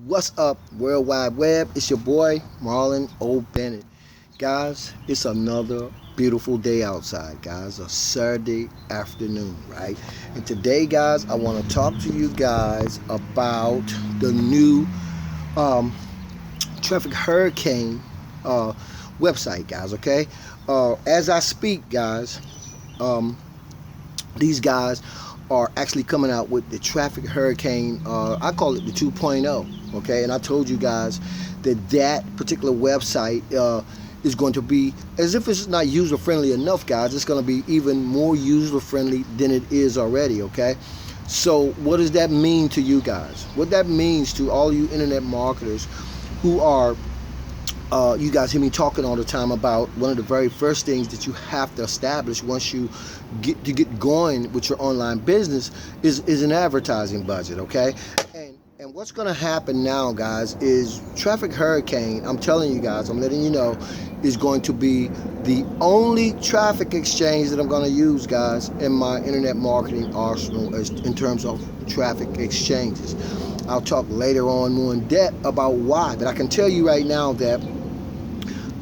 What's up, World Wide Web? It's your boy, Marlon O. Bennett. Guys, it's another beautiful day outside, guys. A Saturday afternoon, right? And today, guys, I want to talk to you guys about the new um, Traffic Hurricane website, guys, okay? As I speak, guys, um, these guys are actually coming out with the Traffic Hurricane. I call it the 2.0. Okay, and I told you guys that that particular website is going to be, as if it's not user friendly enough, guys. It's going to be even more user friendly than it is already. Okay, so what does that mean to you guys? What that means to all you internet marketers who are you guys hear me talking all the time about one of the very first things that you have to establish once you get going with your online business is an advertising budget, okay? And what's going to happen now, guys, is Traffic Hurricane, I'm telling you guys, I'm letting you know, is going to be the only traffic exchange that I'm going to use, guys, in my internet marketing arsenal in terms of traffic exchanges. I'll talk later on more in depth about why, but I can tell you right now that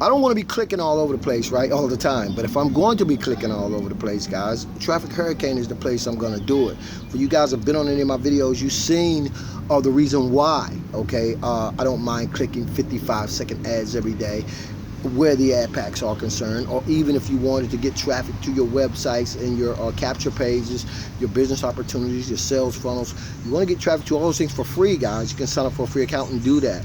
I don't want to be clicking all over the place, right, all the time. But if I'm going to be clicking all over the place, guys, Traffic Hurricane is the place I'm going to do it. For you guys who have been on any of my videos, you've seen the reason why, okay? I don't mind clicking 55-second ads every day where the ad packs are concerned, or even if you wanted to get traffic to your websites and your capture pages, your business opportunities, your sales funnels. You want to get traffic to all those things for free, guys. You can sign up for a free account and do that.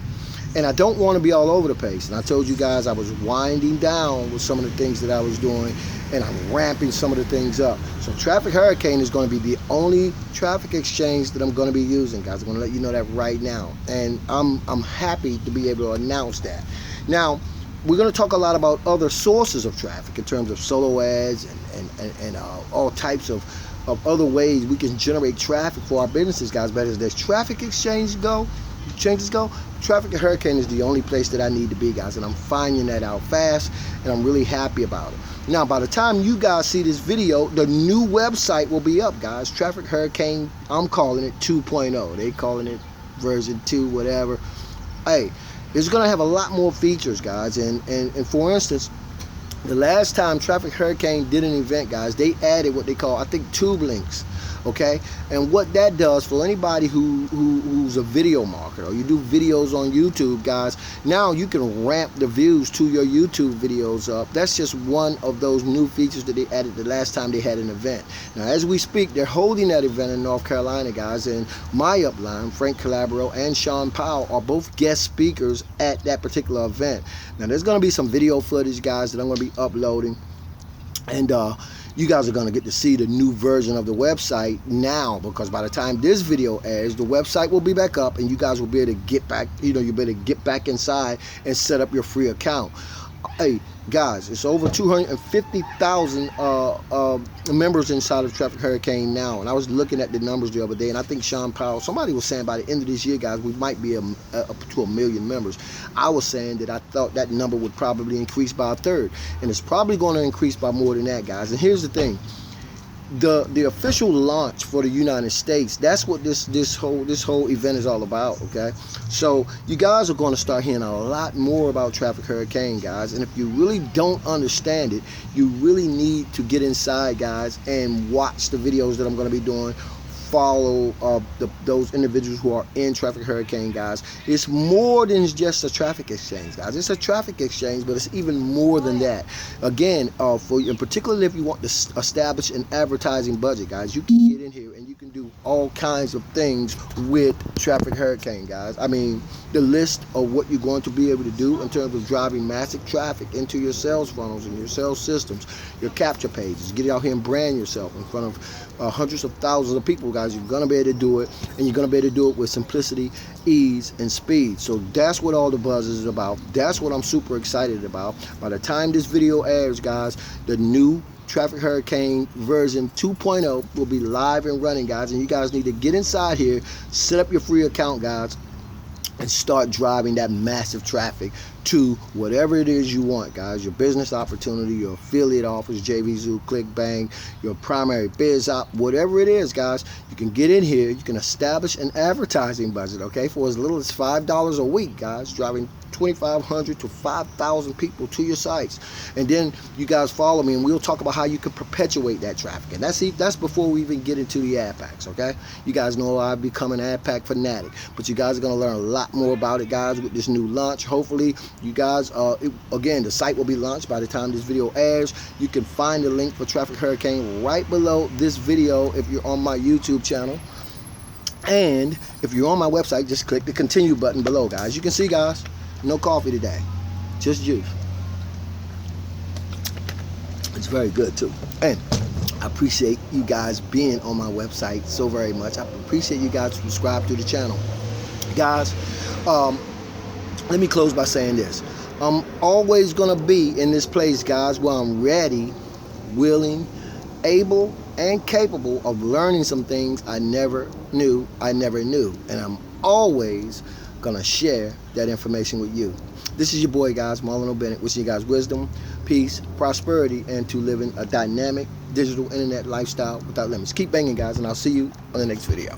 And I don't want to be all over the place. And I told you guys I was winding down with some of the things that I was doing, and I'm ramping some of the things up. So Traffic Hurricane is going to be the only traffic exchange that I'm going to be using, guys. I'm going to let you know that right now. And I'm happy to be able to announce that. Now, we're going to talk a lot about other sources of traffic in terms of solo ads and all types of other ways we can generate traffic for our businesses, guys. But as there's traffic changes go, Traffic Hurricane is the only place that I need to be, guys, and I'm finding that out fast, and I'm really happy about it. Now, by the time you guys see this video, the new website will be up, guys. Traffic Hurricane, I'm calling it 2.0. They calling it version 2, whatever. Hey, it's going to have a lot more features, guys, and for instance, the last time Traffic Hurricane did an event, guys, they added what they call, I think, tube links. Okay, and what that does for anybody who's a video marketer, or you do videos on YouTube, guys, now you can ramp the views to your YouTube videos up. That's just one of those new features that they added the last time they had an event. Now, as we speak, they're holding that event in North Carolina, guys, and my upline, Frank Calabro and Sean Powell, are both guest speakers at that particular event. Now, there's going to be some video footage, guys, that I'm going to be uploading, and you guys are going to get to see the new version of the website now, because by the time this video airs, the website will be back up and you guys will be able to get back, you better get back inside and set up your free account. Hey, guys, it's over 250,000 members inside of Traffic Hurricane now, and I was looking at the numbers the other day, and I think Sean Powell, somebody was saying by the end of this year, guys, we might be up to 1 million members. I was saying that I thought that number would probably increase by a third, and it's probably going to increase by more than that, guys. And here's the thing. The official launch for the United States, that's what this whole event is all about, okay? So you guys are going to start hearing a lot more about Traffic Hurricane, guys, and if you really don't understand it, you really need to get inside, guys, and watch the videos that I'm going to be doing. Follow those individuals who are in Traffic Hurricane, guys. It's more than just a traffic exchange, guys. It's a traffic exchange, but it's even more than that. Again, particularly if you want to establish an advertising budget, guys, you can get in here and you can do all kinds of things with Traffic Hurricane, guys. I mean, the list of what you're going to be able to do in terms of driving massive traffic into your sales funnels and your sales systems, your capture pages, get out here and brand yourself in front of hundreds of thousands of people, guys. You're going to be able to do it, and you're going to be able to do it with simplicity, ease, and speed. So that's what all the buzz is about. That's what I'm super excited about. By the time this video airs, guys, the new Traffic Hurricane version 2.0 will be live and running, guys, and you guys need to get inside here, set up your free account, guys, and start driving that massive traffic to whatever it is you want, guys. Your business opportunity, your affiliate offers, JVZoo, ClickBang, your primary biz op, whatever it is, guys. You can get in here. You can establish an advertising budget, okay, for as little as $5 a week, guys, driving 2,500 to 5,000 people to your sites. And then you guys follow me and we'll talk about how you can perpetuate that traffic. And that's before we even get into the ad packs, okay? You guys know I've become an ad pack fanatic, but you guys are going to learn a lot more about it, guys, with this new launch. Hopefully you guys, again, the site will be launched by the time this video airs. You can find the link for Traffic Hurricane right below this video if you're on my YouTube channel. And if you're on my website, just click the continue button below, guys. You can see, guys, no coffee today, just juice. It's very good too. And I appreciate you guys being on my website so very much. I appreciate you guys subscribe to the channel. Guys, let me close by saying this. I'm always gonna be in this place, guys, where I'm ready, willing, able, and capable of learning some things I never knew. And I'm always gonna share that information with you. This is your boy, guys, Marlon O'Bennett, wishing you guys wisdom, peace, prosperity, and to living a dynamic digital internet lifestyle without limits. Keep banging, guys, and I'll see you on the next video.